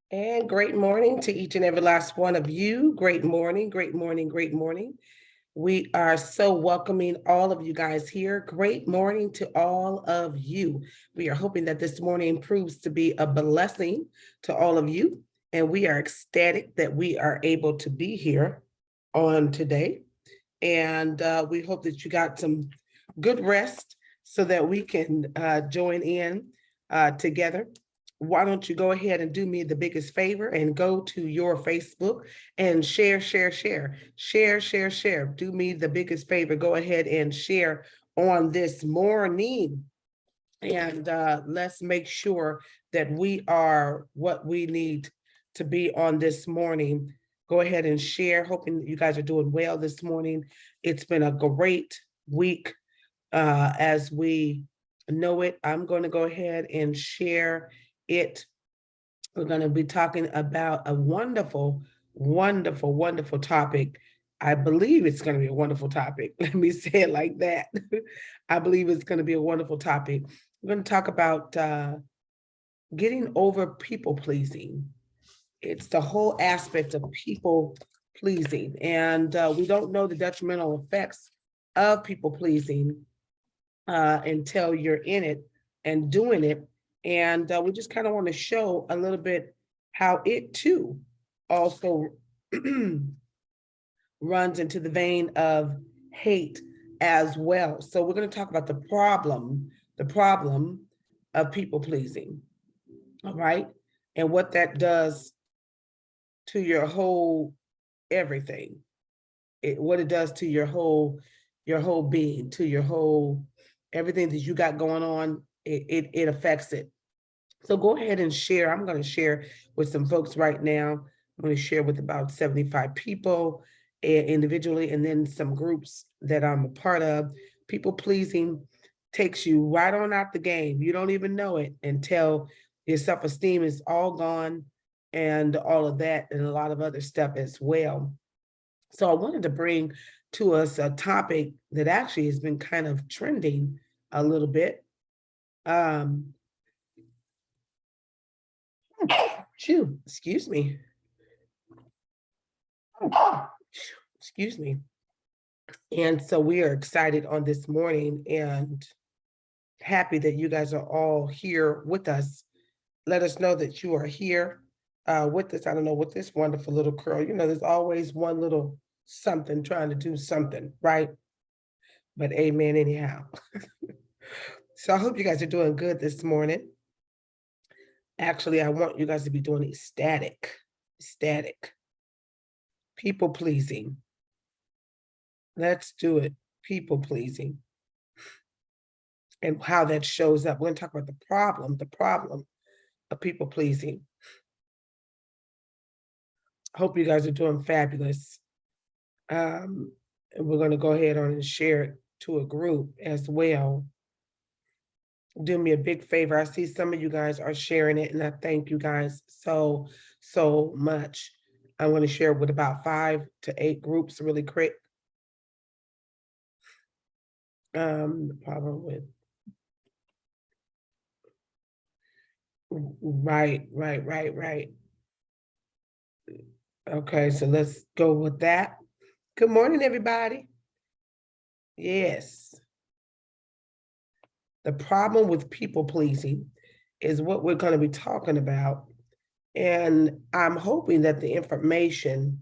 And great morning to each and every last one of you. Great morning, great morning, great morning. We are so welcoming all of you guys here. Great morning to all of you. We are hoping that this morning proves to be a blessing to all of you. And we are ecstatic that we are able to be here on today. And we hope that you got some good rest so that we can join in together. Why don't you go ahead and do me the biggest favor and go to your Facebook and share, share, share, share, share, share. Do me the biggest favor. Go ahead and share on this morning. And let's make sure that we are what we need to be on this morning. Go ahead and share. Hoping that you guys are doing well this morning. It's been a great week as we know it. I'm going to go ahead and share it. We're going to be talking about a wonderful, wonderful, wonderful topic. I believe it's going to be a wonderful topic. Let me say it like that. I believe it's going to be a wonderful topic. We're going to talk about getting over people pleasing. It's the whole aspect of people pleasing. And we don't know the detrimental effects of people pleasing until you're in it and doing it. And we just kind of want to show a little bit how it too also runs into the vein of hate as well. So we're going to talk about the problem of people pleasing. All right. And what that does to your whole everything. What it does to your whole being, to your whole everything that you got going on, it affects it. So go ahead and share. I'm going to share with some folks right now. I'm going to share with about 75 people individually, and then some groups that I'm a part of. People pleasing takes you right on out the game. You don't even know it until your self-esteem is all gone and all of that and a lot of other stuff as well. So I wanted to bring to us a topic that actually has been kind of trending a little bit. Excuse me. Excuse me. And so we are excited on this morning and happy that you guys are all here with us. Let us know that you are here with us. I don't know, with this wonderful little curl. You know, there's always one little something trying to do something, right? But amen anyhow. So I hope you guys are doing good this morning. Actually, I want you guys to be doing ecstatic. People pleasing. Let's do it. People pleasing. And how that shows up. We're going to talk about the problem of people pleasing. Hope you guys are doing fabulous. And we're going to go ahead on and share it to a group as well. Do me a big favor. I see some of you guys are sharing it, and I thank you guys so much. I'm going to share it with about 5 to 8 groups really quick. The problem with right. Okay, so let's go with that. Good morning, everybody. Yes. The problem with people pleasing is what we're going to be talking about. And I'm hoping that the information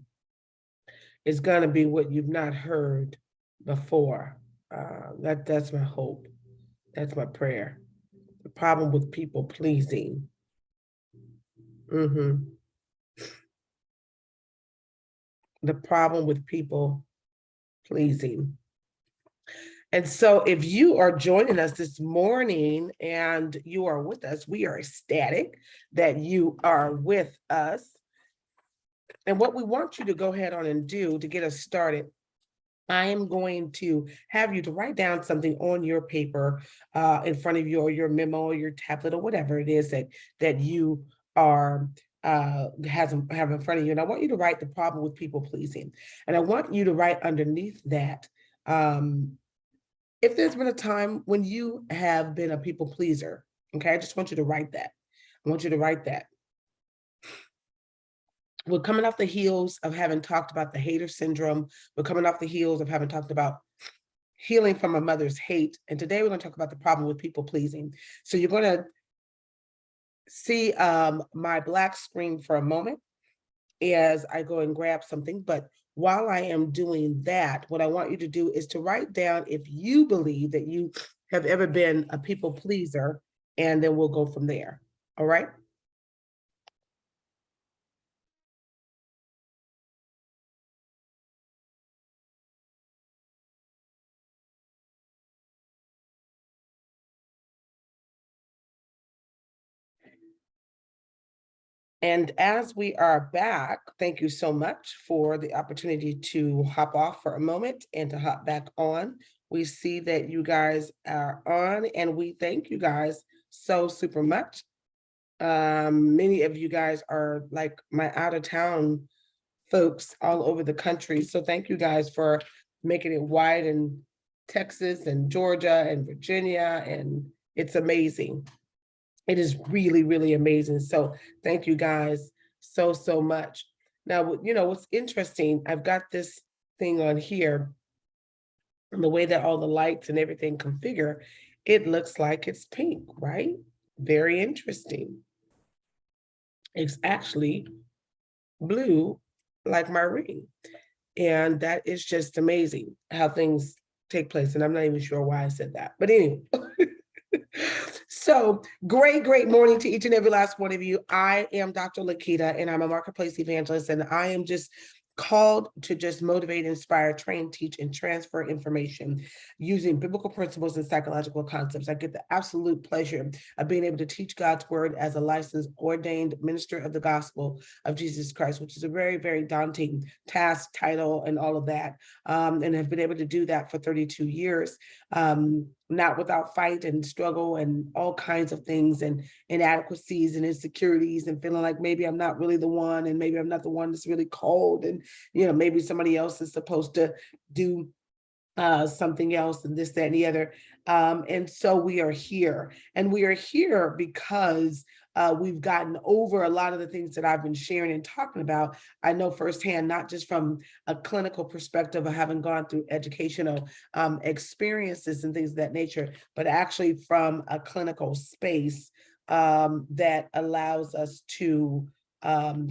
is going to be what you've not heard before. That's my hope. That's my prayer. The problem with people pleasing. The problem with people pleasing. And so if you are joining us this morning and you are with us, we are ecstatic that you are with us. And what we want you to go ahead on and do to get us started, I am going to have you to write down something on your paper in front of you, or your memo or your tablet or whatever it is that you are have in front of you. And I want you to write the problem with people pleasing. And I want you to write underneath that, if there's been a time when you have been a people pleaser, okay, I just want you to write that. I want you to write that. we're coming off the heels of having talked about the hater syndrome. We're coming off the heels of having talked about healing from a mother's hate. And today we're going to talk about the problem with people pleasing. So you're going to see my black screen for a moment as I go and grab something. But while I am doing that, what I want you to do is to write down if you believe that you have ever been a people pleaser, and then we'll go from there. All right? And as we are back, thank you so much for the opportunity to hop off for a moment and to hop back on. We see that you guys are on, and we thank you guys so super much. Many of you guys are like my out of town folks all over the country. So thank you guys for making it wide in Texas and Georgia and Virginia, and it's amazing. It is really, really amazing. So thank you guys so, so much. Now, you know, what's interesting, I've got this thing on here, and the way that all the lights and everything configure, it looks like it's pink, right? Very interesting. It's actually blue, like my ring. And that is just amazing how things take place. And I'm not even sure why I said that. But anyway. So great morning to each and every last one of you. I am Dr. Lakita, and I'm a marketplace evangelist, and I am just called to just motivate, inspire, train, teach, and transfer information using biblical principles and psychological concepts. I get the absolute pleasure of being able to teach God's word as a licensed, ordained minister of the gospel of Jesus Christ, which is a very, very daunting task, title, and all of that, and have been able to do that for 32 years. Not without fight and struggle and all kinds of things and inadequacies and insecurities and feeling like maybe I'm not really the one, and maybe I'm not the one that's really called, and maybe somebody else is supposed to do something else and this, that, and the other. And so we are here, and we are here because we've gotten over a lot of the things that I've been sharing and talking about. I know firsthand, not just from a clinical perspective of having gone through educational experiences and things of that nature, but actually from a clinical space that allows us to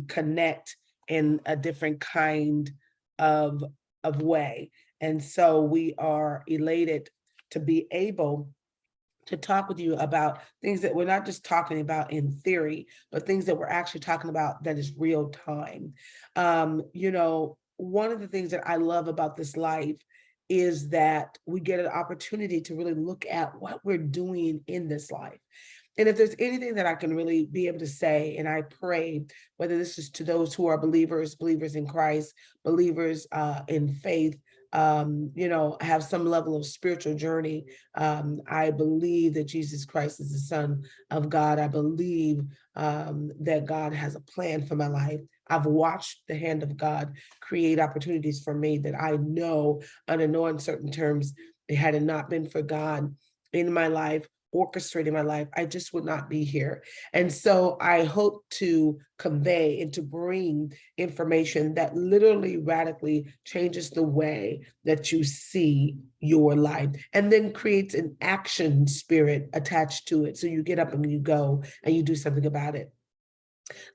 connect in a different kind of way. And so we are elated to be able to talk with you about things that we're not just talking about in theory, but things that we're actually talking about that is real time. One of the things that I love about this life is that we get an opportunity to really look at what we're doing in this life. And if there's anything that I can really be able to say, and I pray, whether this is to those who are believers in Christ, believers in faith, have some level of spiritual journey. I believe that Jesus Christ is the Son of God. I believe that God has a plan for my life. I've watched the hand of God create opportunities for me that I know under no uncertain terms, had it not been for God in my life, orchestrating my life, I just would not be here. And so I hope to convey and to bring information that literally radically changes the way that you see your life, and then creates an action spirit attached to it. So you get up and you go and you do something about it.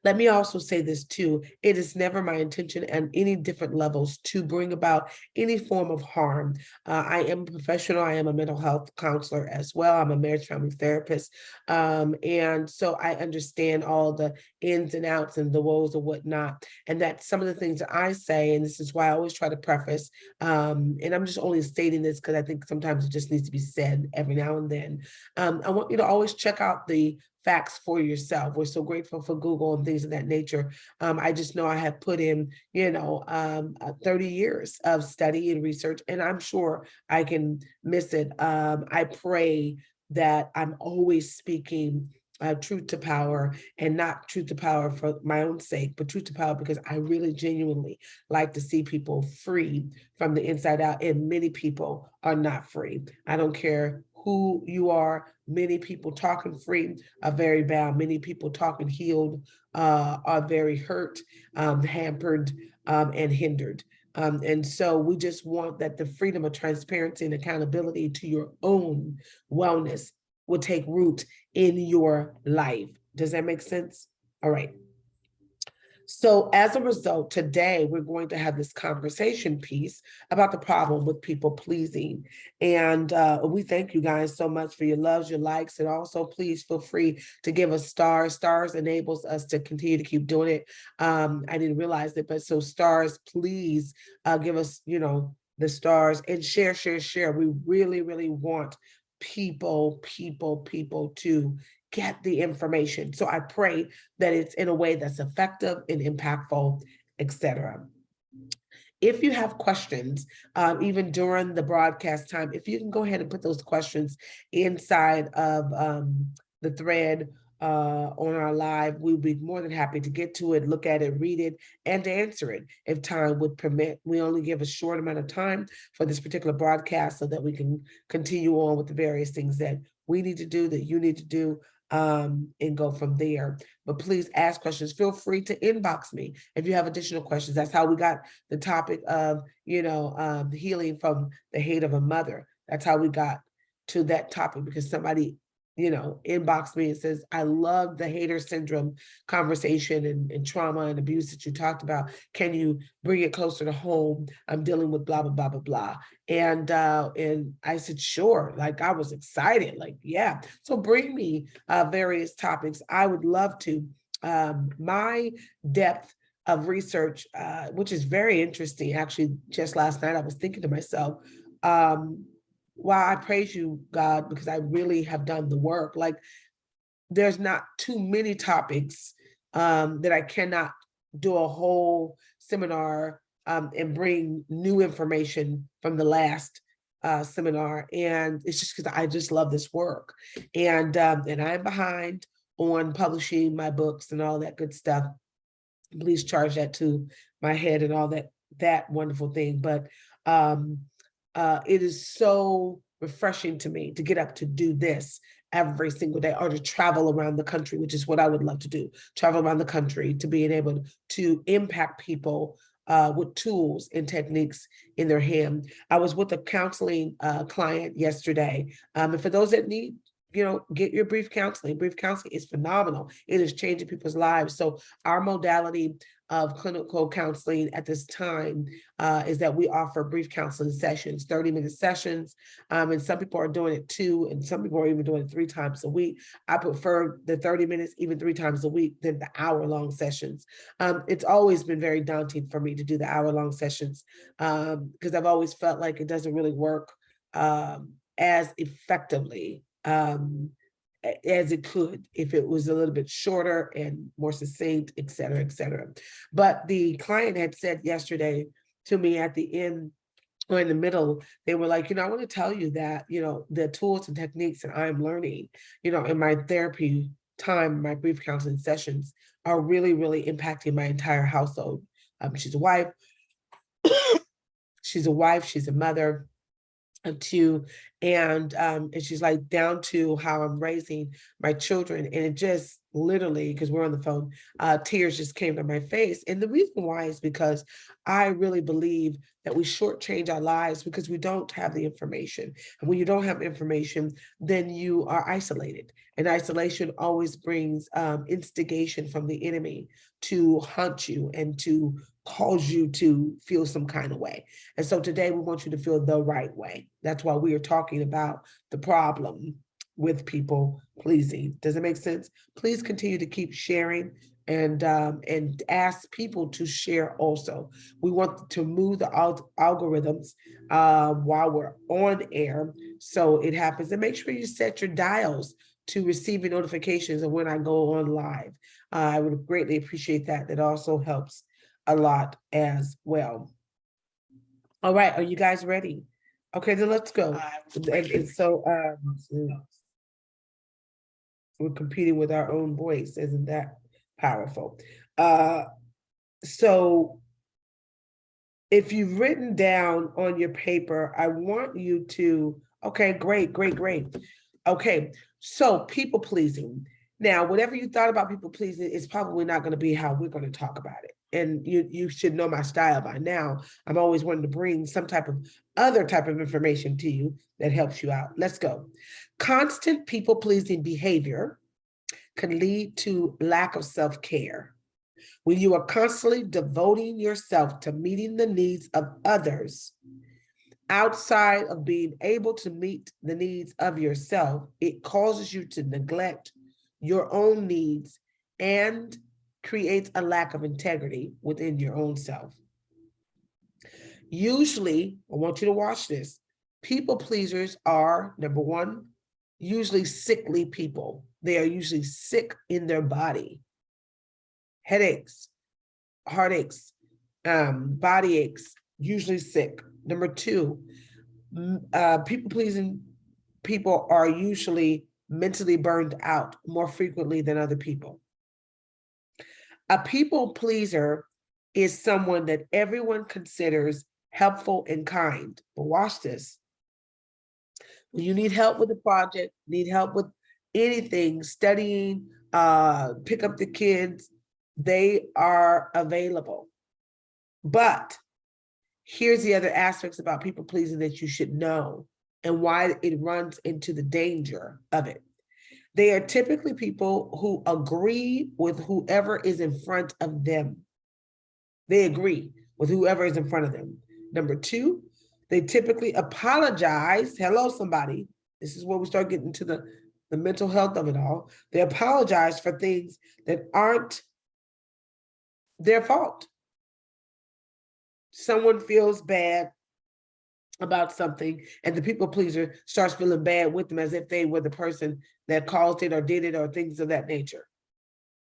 Let me also say this too. It is never my intention at any different levels to bring about any form of harm. I am a professional. I am a mental health counselor as well. I'm a marriage family therapist. And so I understand all the ins and outs and the woes and whatnot. And that some of the things that I say, and this is why I always try to preface, and I'm just only stating this because I think sometimes it just needs to be said every now and then. I want you to always check out the facts for yourself. We're so grateful for Google and things of that nature. I just know I have put in, 30 years of study and research, and I'm sure I can miss it. I pray that I'm always speaking truth to power, and not truth to power for my own sake, but truth to power because I really genuinely like to see people free from the inside out, and many people are not free. I don't care who you are. Many people talking free are very bound. Many people talking healed are very hurt, hampered, and hindered. And so we just want that the freedom of transparency and accountability to your own wellness will take root in your life. Does that make sense? All right. So as a result, today we're going to have this conversation piece about the problem with people pleasing. And we thank you guys so much for your loves, your likes, and also please feel free to give us stars. Stars enables us to continue to keep doing it. I didn't realize it, but so stars, please give us, the stars and share, share, share. We really, really want people to get the information. So I pray that it's in a way that's effective and impactful, etc. If you have questions, even during the broadcast time, if you can go ahead and put those questions inside of the thread on our live, we'll be more than happy to get to it, look at it, read it, and answer it if time would permit. We only give a short amount of time for this particular broadcast so that we can continue on with the various things that we need to do, that you need to do, and go from there. But please ask questions. Feel free to inbox me if you have additional questions. That's how we got the topic of, healing from the hate of a mother. That's how we got to that topic, because somebody, inboxed me and says, I love the hater syndrome conversation and trauma and abuse that you talked about. Can you bring it closer to home? I'm dealing with blah, blah, blah, blah, blah. And I said, sure. Like, I was excited, like, yeah. So bring me various topics. I would love to. My depth of research, which is very interesting. Actually, just last night, I was thinking to myself, wow, I praise you, God, because I really have done the work. Like, there's not too many topics that I cannot do a whole seminar and bring new information from the last seminar. And it's just because I just love this work. And I'm behind on publishing my books and all that good stuff. Please charge that to my head and all that wonderful thing. But it is so refreshing to me to get up to do this every single day, or to travel around the country, which is what I would love to do, travel around the country, to being able to impact people with tools and techniques in their hand. I was with a counseling client yesterday. And for those that need, get your brief counseling. Brief counseling is phenomenal. It is changing people's lives. So our modality of clinical counseling at this time is that we offer brief counseling sessions, 30-minute sessions. And some people are doing it 2, and some people are even doing it 3 times a week. I prefer the 30 minutes, even 3 times a week, than the hour-long sessions. It's always been very daunting for me to do the hour-long sessions because I've always felt like it doesn't really work as effectively as it could if it was a little bit shorter and more succinct, et cetera, et cetera. But the client had said yesterday to me at the end or in the middle, they were like, I want to tell you that, the tools and techniques that I'm learning, in my therapy time, my brief counseling sessions are really, really impacting my entire household. She's a wife, she's a mother of 2, and she's like, down to how I'm raising my children. And it just literally, because we're on the phone, tears just came to my face. And the reason why is because I really believe that we shortchange our lives because we don't have the information. And when you don't have information, then you are isolated. And isolation always brings instigation from the enemy to hunt you and to cause you to feel some kind of way. And so today we want you to feel the right way. That's why we are talking about the problem with people pleasing. Does it make sense? Please continue to keep sharing and ask people to share also. We want to move the algorithms while we're on air, so it happens. And make sure you set your dials to receiving notifications of when I go on live. I would greatly appreciate that. That also helps a lot as well. All right, are you guys ready? Okay, then let's go. And so we're competing with our own voice. Isn't that powerful? So if you've written down on your paper, I want you to Okay, great, great, great. Okay, so people pleasing. Now, whatever you thought about people pleasing is probably not going to be how we're going to talk about it. And you should know my style by now. I'm always wanting to bring some type of other type of information to you that helps you out. Let's go. Constant people pleasing behavior can lead to lack of self-care. When you are constantly devoting yourself to meeting the needs of others, outside of being able to meet the needs of yourself, it causes you to neglect your own needs and creates a lack of integrity within your own self. Usually, I want you to watch this. People pleasers are, number one, usually sickly people. They are usually sick in their body. Headaches, heartaches, body aches, usually sick. Number two, people pleasing people are usually mentally burned out more frequently than other people. A people pleaser is someone that everyone considers helpful and kind. But watch this. When you need help with a project, need help with anything, studying, pick up the kids, they are available. But here's the other aspects about people pleasing that you should know and why it runs into the danger of it. They are typically people who agree with whoever is in front of them. They agree with whoever is in front of them. Number two, they typically apologize. Hello, somebody. This is where we start getting to the mental health of it all. They apologize for things that aren't their fault. Someone feels bad about something and the people pleaser starts feeling bad with them as if they were the person that caused it or did it or things of that nature.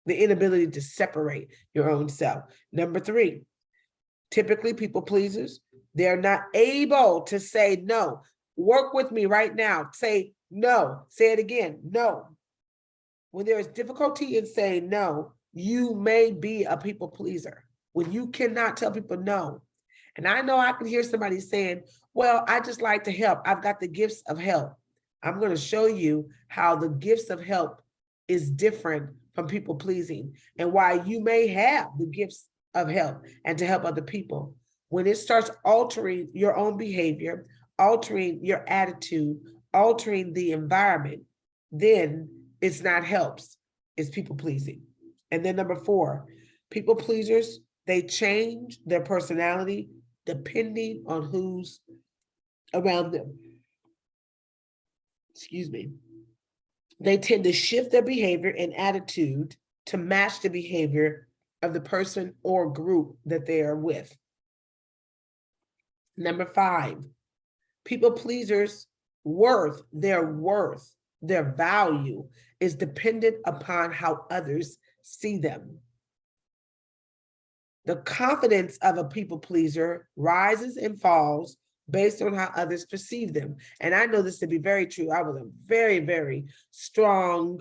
The inability to separate your own self. Number three, typically people pleasers, they're not able to say no. Work with me right now. Say no. Say it again. No. When there is difficulty in saying no, you may be a people pleaser. When you cannot tell people no. And I know I can hear somebody saying, well, I just like to help. I've got the gifts of help. I'm going to show you how the gifts of help is different from people pleasing and why you may have the gifts of help and to help other people. When it starts altering your own behavior, altering your attitude, altering the environment, then it's not helps, it's people pleasing. And then number four, people pleasers, they change their personality depending on who's around them. Excuse me. They tend to shift their behavior and attitude to match the behavior of the person or group that they are with. Number five, people pleasers' worth, their value is dependent upon how others see them. The confidence of a people pleaser rises and falls based on how others perceive them. And I know this to be very true. I was a very, very strong,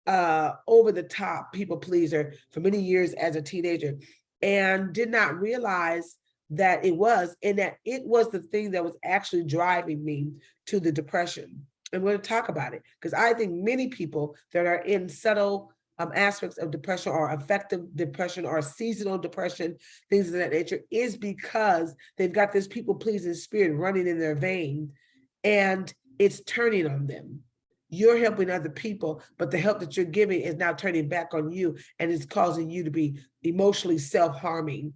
over the top people pleaser for many years as a teenager and did not realize that it was, and that it was the thing that was actually driving me to the depression. And we're going to talk about it because I think many people that are in subtle aspects of depression or affective depression or seasonal depression, things of that nature, is because they've got this people-pleasing spirit running in their vein and it's turning on them. You're helping other people, but the help that you're giving is now turning back on you and it's causing you to be emotionally self-harming,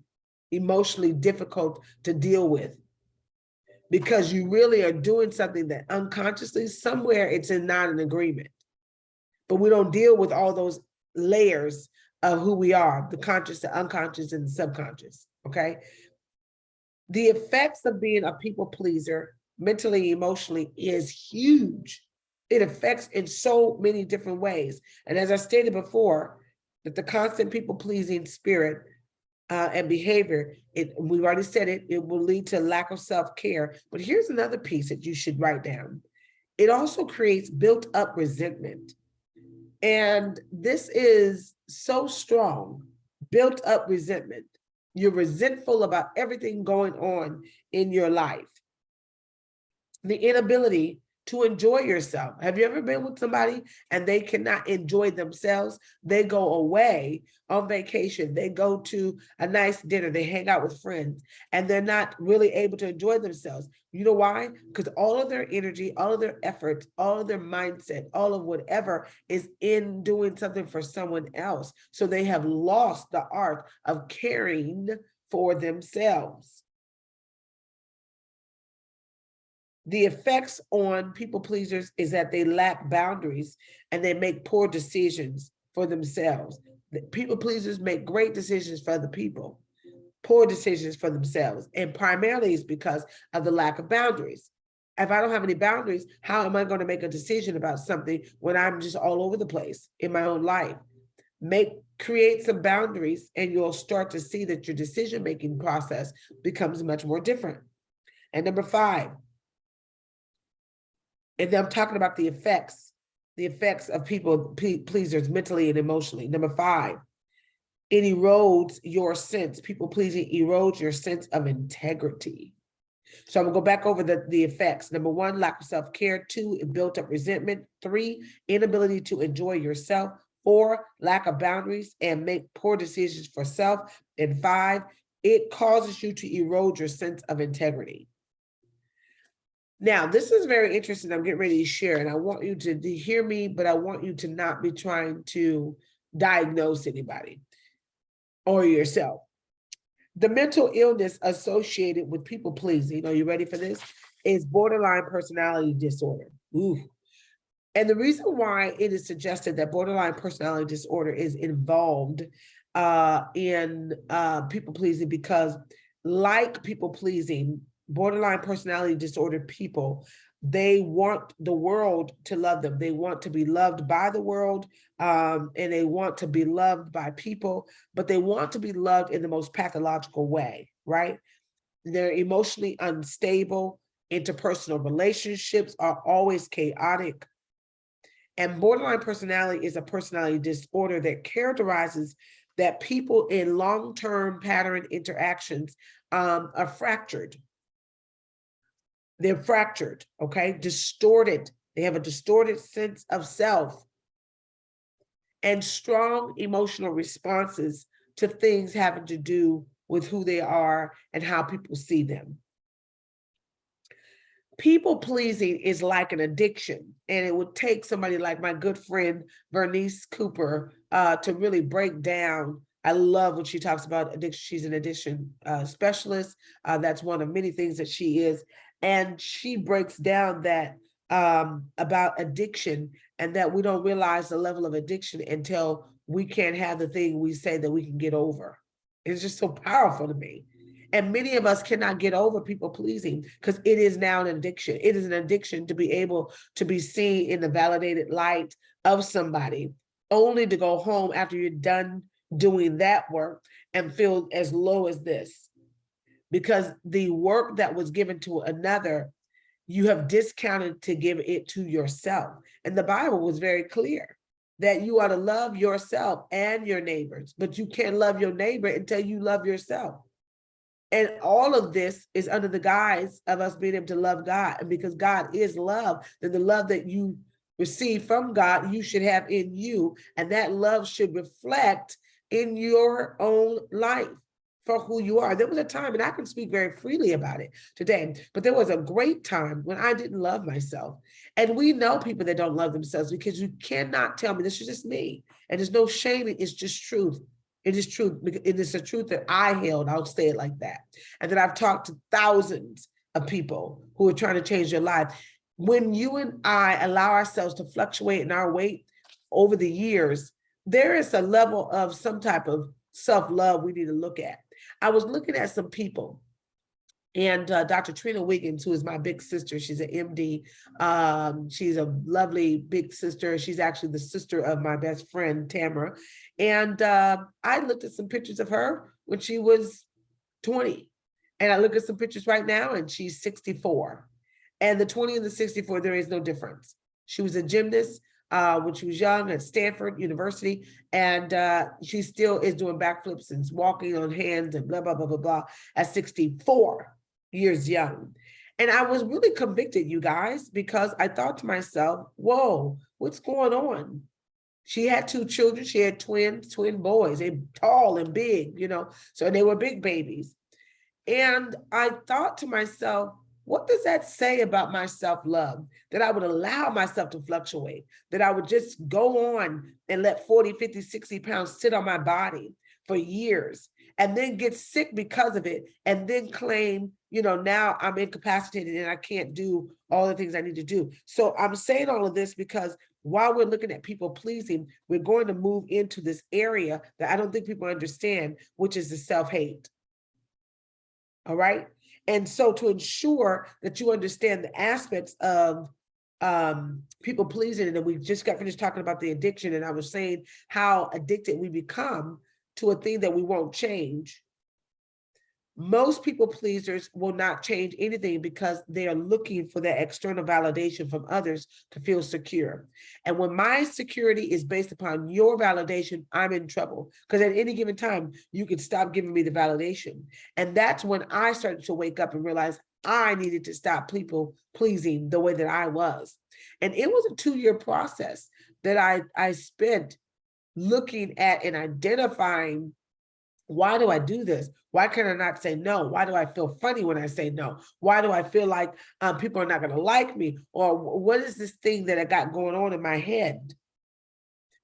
emotionally difficult to deal with because you really are doing something that unconsciously, somewhere it's not an agreement. But we don't deal with all those layers of who we are, the conscious, the unconscious, and the subconscious, okay? The effects of being a people pleaser, mentally, emotionally, is huge. It affects in so many different ways. And as I stated before, that the constant people pleasing spirit and behavior, we've already said it, it will lead to lack of self-care. But here's another piece that you should write down. It also creates built up resentment. And this is so strong, built up resentment. You're resentful about everything going on in your life. The inability to enjoy yourself. Have you ever been with somebody and they cannot enjoy themselves? They go away on vacation, they go to a nice dinner, they hang out with friends, and they're not really able to enjoy themselves. You know why? Because all of their energy, all of their efforts, all of their mindset, all of whatever is in doing something for someone else. So they have lost the art of caring for themselves. The effects on people pleasers is that they lack boundaries and they make poor decisions for themselves. People pleasers make great decisions for other people, poor decisions for themselves. And primarily it's because of the lack of boundaries. If I don't have any boundaries, how am I going to make a decision about something when I'm just all over the place in my own life? Create some boundaries and you'll start to see that your decision-making process becomes much more different. And number 5, and I'm talking about the effects of people pleasers mentally and emotionally. Number 5, it erodes your sense. People pleasing erodes your sense of integrity. So I'm gonna go back over the effects. Number 1, lack of self-care. 2, it built up resentment. 3, inability to enjoy yourself. 4, lack of boundaries and make poor decisions for self. And 5, it causes you to erode your sense of integrity. Now, this is very interesting. I'm getting ready to share, and I want you to hear me, but I want you to not be trying to diagnose anybody or yourself. The mental illness associated with people pleasing, are you ready for this? Is borderline personality disorder. Ooh. And the reason why it is suggested that borderline personality disorder is involved in people pleasing, because like people pleasing, borderline personality disorder people, they want the world to love them. They want to be loved by the world, and they want to be loved by people, but they want to be loved in the most pathological way, right? They're emotionally unstable. Interpersonal relationships are always chaotic. And borderline personality is a personality disorder that characterizes that people in long-term pattern interactions are fractured. They're fractured, okay? Distorted. They have a distorted sense of self and strong emotional responses to things having to do with who they are and how people see them. People pleasing is like an addiction, and it would take somebody like my good friend Bernice Cooper to really break down. I love when she talks about addiction. She's an addiction specialist. That's one of many things that she is, and she breaks down that about addiction, and that we don't realize the level of addiction until we can't have the thing we say that we can get over. It's just so powerful to me. And many of us cannot get over people pleasing because it is now an addiction. It is an addiction to be able to be seen in the validated light of somebody, only to go home after you're done doing that work and feel as low as this. Because the work that was given to another, you have discounted to give it to yourself. And the Bible was very clear that you ought to love yourself and your neighbors, but you can't love your neighbor until you love yourself. And all of this is under the guise of us being able to love God. And because God is love, then the love that you receive from God, you should have in you. And that love should reflect in your own life for who you are. There was a time, and I can speak very freely about it today, but there was a great time when I didn't love myself. And we know people that don't love themselves, because you cannot tell me, this is just me. And there's no shame, it's just truth. It is true. It is a truth that I held. I'll say it like that. And that I've talked to thousands of people who are trying to change their life. When you and I allow ourselves to fluctuate in our weight over the years, there is a level of some type of self-love we need to look at. I was looking at some people, and Dr. Trina Wiggins, who is my big sister, she's an MD. She's a lovely big sister. She's actually the sister of my best friend, Tamara. And I looked at some pictures of her when she was 20. And I look at some pictures right now, and she's 64. And the 20 and the 64, there is no difference. She was a gymnast when she was young at Stanford University, and she still is doing backflips and walking on hands and blah, blah, blah, blah, blah, at 64 years young. And I was really convicted, you guys, because I thought to myself, whoa, what's going on? She had 2 children. She had twin boys. They're tall and big, so they were big babies. And I thought to myself, what does that say about my self-love? That I would allow myself to fluctuate, that I would just go on and let 40, 50, 60 pounds sit on my body for years and then get sick because of it and then claim, now I'm incapacitated and I can't do all the things I need to do. So I'm saying all of this because while we're looking at people pleasing, we're going to move into this area that I don't think people understand, which is the self-hate. All right. And so to ensure that you understand the aspects of people pleasing, and then we just got finished talking about the addiction, and I was saying how addicted we become to a thing that we won't change. Most people pleasers will not change anything because they are looking for that external validation from others to feel secure. And when my security is based upon your validation, I'm in trouble, because at any given time, you can stop giving me the validation. And that's when I started to wake up and realize I needed to stop people pleasing the way that I was. And it was a 2-year process that I spent looking at and identifying, why do I do this? Why can I not say no? Why do I feel funny when I say no? Why do I feel like people are not going to like me? Or what is this thing that I got going on in my head?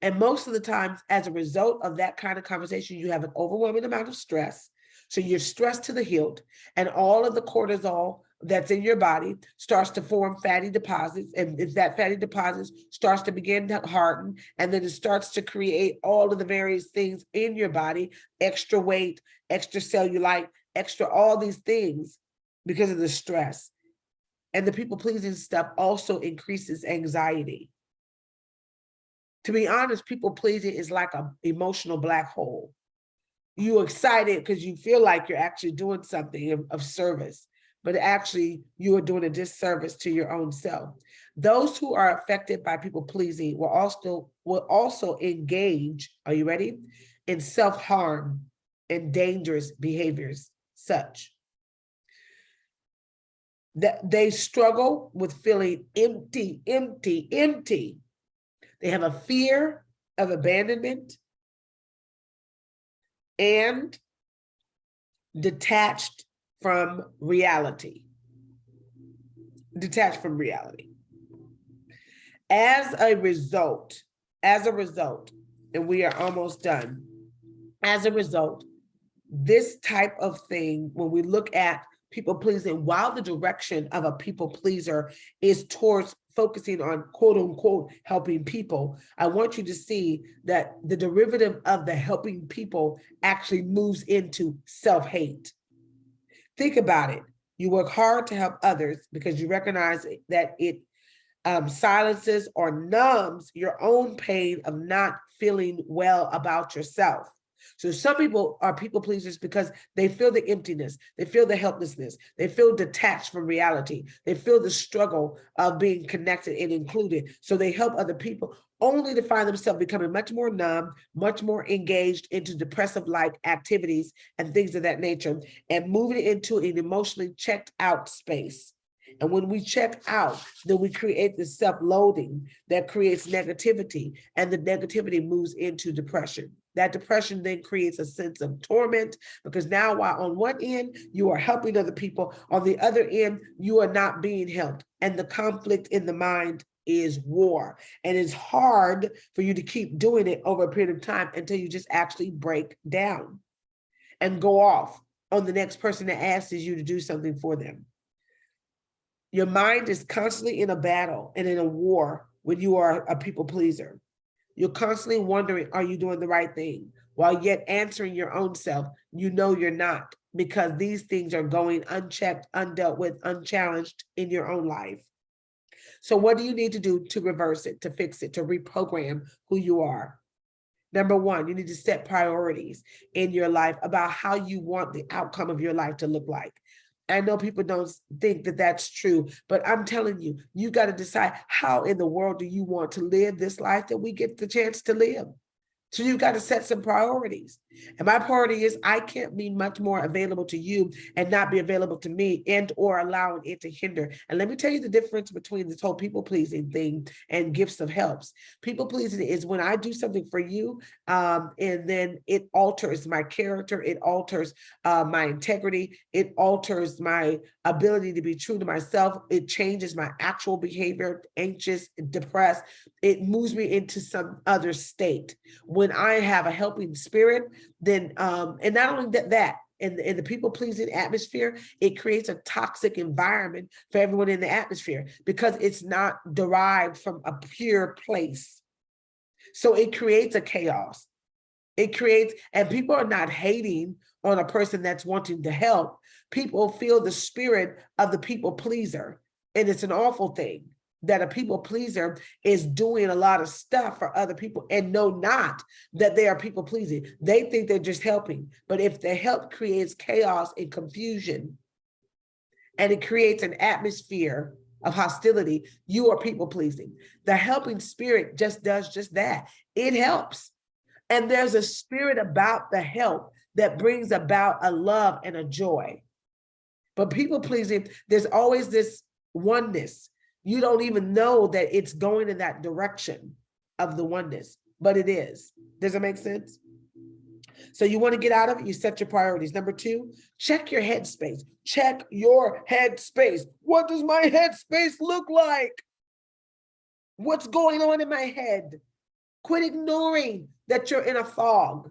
And most of the times, as a result of that kind of conversation, you have an overwhelming amount of stress. So you're stressed to the hilt, and all of the cortisol that's in your body starts to form fatty deposits. And if that fatty deposits starts to begin to harden, and then it starts to create all of the various things in your body, extra weight, extra cellulite, extra all these things because of the stress. And the people pleasing stuff also increases anxiety. To be honest, people pleasing is like an emotional black hole. You're excited because you feel like you're actually doing something of service, but actually you are doing a disservice to your own self. Those who are affected by people pleasing will also engage, are you ready, in self-harm and dangerous behaviors, such that they struggle with feeling empty. They have a fear of abandonment and detached from reality. Detached from reality. As a result, and we are almost done, as a result, this type of thing, when we look at people pleasing, while the direction of a people pleaser is towards focusing on quote unquote helping people, I want you to see that the derivative of the helping people actually moves into self-hate. Think about it. You work hard to help others because you recognize that it silences or numbs your own pain of not feeling well about yourself. So some people are people pleasers because they feel the emptiness, they feel the helplessness, they feel detached from reality, they feel the struggle of being connected and included. So they help other people only to find themselves becoming much more numb, much more engaged into depressive-like activities and things of that nature, and moving into an emotionally checked out space. And when we check out, then we create this self-loathing that creates negativity, and the negativity moves into depression. That depression then creates a sense of torment, because now while on one end, you are helping other people, on the other end, you are not being helped. And the conflict in the mind is war. And it's hard for you to keep doing it over a period of time until you just actually break down and go off on the next person that asks you to do something for them. Your mind is constantly in a battle and in a war when you are a people pleaser. You're constantly wondering, are you doing the right thing? While yet answering your own self, you know you're not, because these things are going unchecked, undealt with, unchallenged in your own life. So what do you need to do to reverse it, to fix it, to reprogram who you are? Number one, you need to set priorities in your life about how you want the outcome of your life to look like. I know people don't think that that's true, but I'm telling you, you got to decide, how in the world do you want to live this life that we get the chance to live? So you've got to set some priorities. And my priority is I can't be much more available to you and not be available to me and or allowing it to hinder. And let me tell you the difference between this whole people pleasing thing and gifts of helps. People pleasing is when I do something for you and then it alters my character, it alters my integrity, it alters my ability to be true to myself, it changes my actual behavior, anxious, depressed, it moves me into some other state. When I have a helping spirit, then and not only that in the people pleasing atmosphere, it creates a toxic environment for everyone in the atmosphere because it's not derived from a pure place. So it creates a chaos. It creates, and people are not hating on a person that's wanting to help. People feel the spirit of the people pleaser, and it's an awful thing that a people pleaser is doing a lot of stuff for other people and know not that they are people pleasing. They think they're just helping. But if the help creates chaos and confusion, and it creates an atmosphere of hostility, you are people pleasing. The helping spirit just does just that. It helps. And there's a spirit about the help that brings about a love and a joy. But people pleasing, there's always this oneness. You don't even know that it's going in that direction of the oneness, but it is. Does it make sense? So you want to get out of it, you set your priorities. Number 2, check your headspace. Check your headspace. What does my headspace look like? What's going on in my head? Quit ignoring that you're in a fog.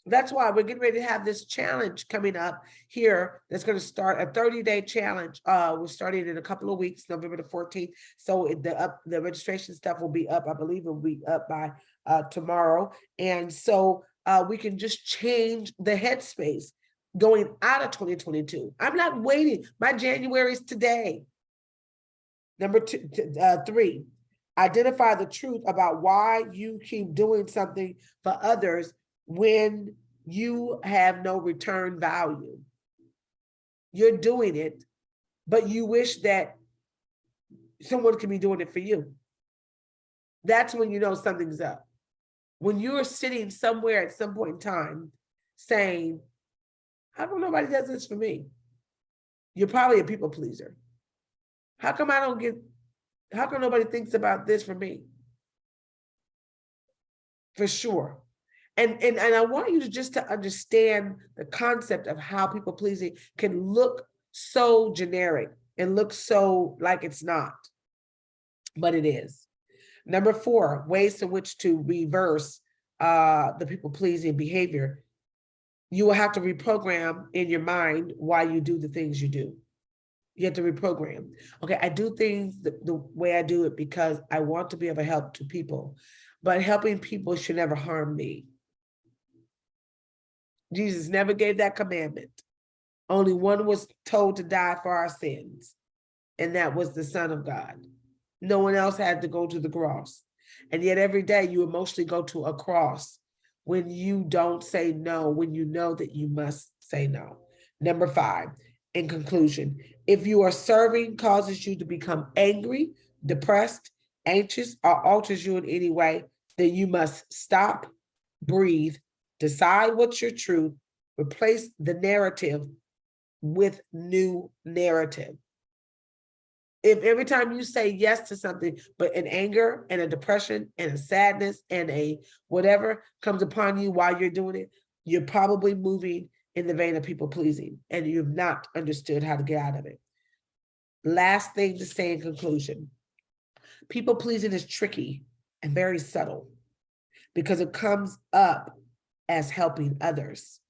That's why we're getting ready to have this challenge coming up here. That's going to start a 30-day challenge. We're starting in a couple of weeks, November the 14th. So the registration stuff will be up. I believe it will be up by tomorrow. And so we can just change the headspace going out of 2022. I'm not waiting. My January is today. Number 3, identify the truth about why you keep doing something for others when you have no return value. You're doing it, but you wish that someone can be doing it for you. That's when you know something's up. When you're sitting somewhere at some point in time saying, how come nobody does this for me? You're probably a people pleaser. How come nobody thinks about this for me? For sure. And I want you to just to understand the concept of how people pleasing can look so generic and look so like it's not, but it is. Number 4, ways in which to reverse the people pleasing behavior. You will have to reprogram in your mind why you do the things you do. You have to reprogram. Okay, I do things the way I do it because I want to be of a help to people, but helping people should never harm me. Jesus never gave that commandment. Only one was told to die for our sins, and that was the Son of God. No one else had to go to the cross. And yet every day you emotionally go to a cross when you don't say no, when you know that you must say no. Number 5, in conclusion, if you are serving causes you to become angry, depressed, anxious, or alters you in any way, then you must stop, breathe, decide what's your truth, replace the narrative with new narrative. If every time you say yes to something, but an anger and a depression and a sadness and a whatever comes upon you while you're doing it, you're probably moving in the vein of people pleasing and you've not understood how to get out of it. Last thing to say in conclusion, people pleasing is tricky and very subtle because it comes up as helping others.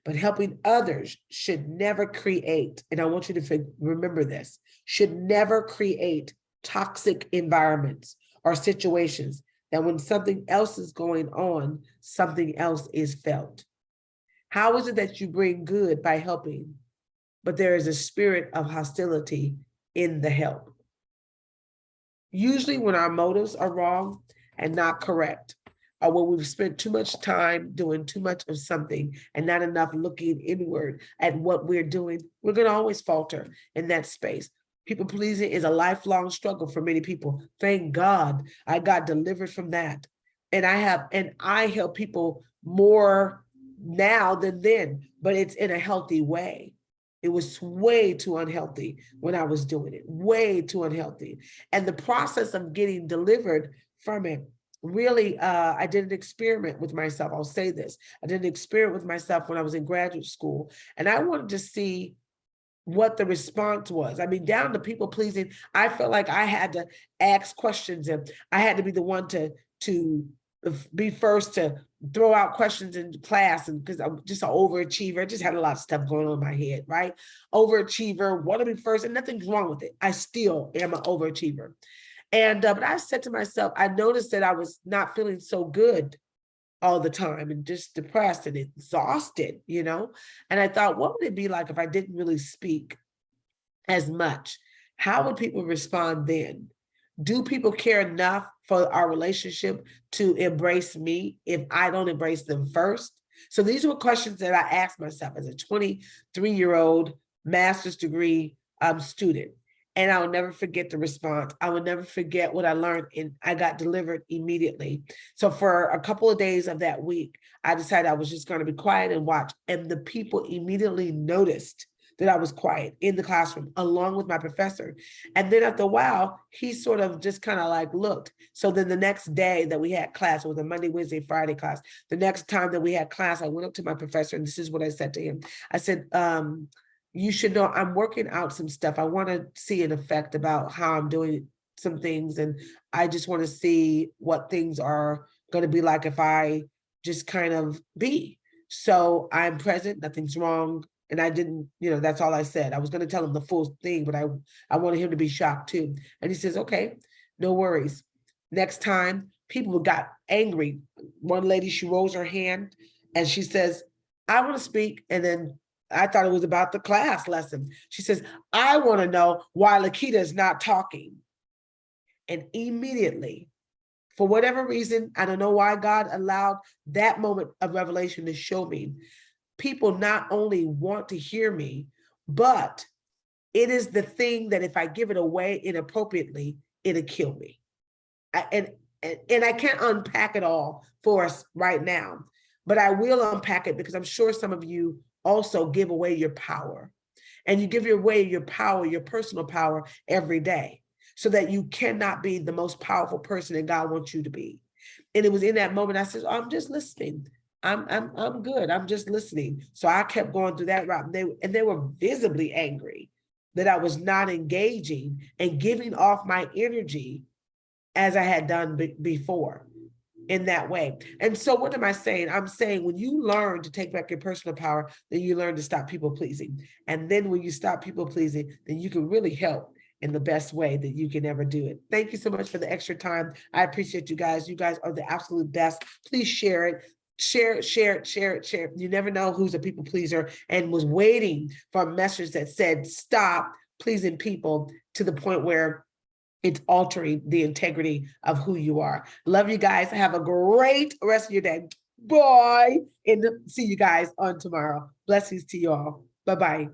But helping others should never create, and I want you to remember this, should never create toxic environments or situations that when something else is going on, something else is felt. How is it that you bring good by helping, but there is a spirit of hostility in the help? Usually when our motives are wrong and not correct, or when we've spent too much time doing too much of something and not enough looking inward at what we're doing, we're going to always falter in that space. People pleasing is a lifelong struggle for many people. Thank God I got delivered from that. And I help people more now than then, but it's in a healthy way. It was way too unhealthy when I was doing it, way too unhealthy. And the process of getting delivered from it, really, I did an experiment with myself. I'll say this. I did an experiment with myself when I was in graduate school, and I wanted to see what the response was. I mean, down to people pleasing, I felt like I had to ask questions, and I had to be the one to be first to throw out questions in class, and because I'm just an overachiever, I just had a lot of stuff going on in my head, right? Overachiever, want to be first, and nothing's wrong with it. I still am an overachiever. And but I said to myself, I noticed that I was not feeling so good all the time and just depressed and exhausted, And I thought, what would it be like if I didn't really speak as much? How would people respond then? Do people care enough for our relationship to embrace me if I don't embrace them first? So these were questions that I asked myself as a 23-year-old master's degree student. And I will never forget the response. I will never forget what I learned, and I got delivered immediately. So for a couple of days of that week, I decided I was just going to be quiet and watch. And the people immediately noticed that I was quiet in the classroom along with my professor. And then after a while, he sort of just kind of like looked. So then the next day that we had class, it was a Monday, Wednesday, Friday class. The next time that we had class, I went up to my professor, and this is what I said to him. I said, you should know I'm working out some stuff. I want to see an effect about how I'm doing some things. And I just want to see what things are going to be like if I just kind of be. So I'm present, nothing's wrong. And I didn't, that's all I said. I was going to tell him the full thing, but I wanted him to be shocked too. And he says, okay, no worries. Next time, people got angry. One lady, she rose her hand and she says, I want to speak. And then I thought it was about the class lesson. She says, I want to know why Lakita is not talking. And immediately, for whatever reason, I don't know why God allowed that moment of revelation to show me, people not only want to hear me, but it is the thing that if I give it away inappropriately, it'll kill me. And I can't unpack it all for us right now, but I will unpack it because I'm sure some of you also give away your power, and you give away your power, your personal power every day, so that you cannot be the most powerful person that God wants you to be. And it was in that moment I said, oh, I'm just listening. I'm good. I'm just listening. So I kept going through that route, and they were visibly angry that I was not engaging and giving off my energy as I had done before in that way. And so what am I saying? I'm saying when you learn to take back your personal power, then you learn to stop people pleasing. And then when you stop people pleasing, then you can really help in the best way that you can ever do it. Thank you so much for the extra time. I appreciate you guys. You guys are the absolute best. Please share it. Share it. You never know who's a people pleaser and was waiting for a message that said, stop pleasing people to the point where it's altering the integrity of who you are. Love you guys. Have a great rest of your day. Bye. And see you guys on tomorrow. Blessings to you all. Bye-bye.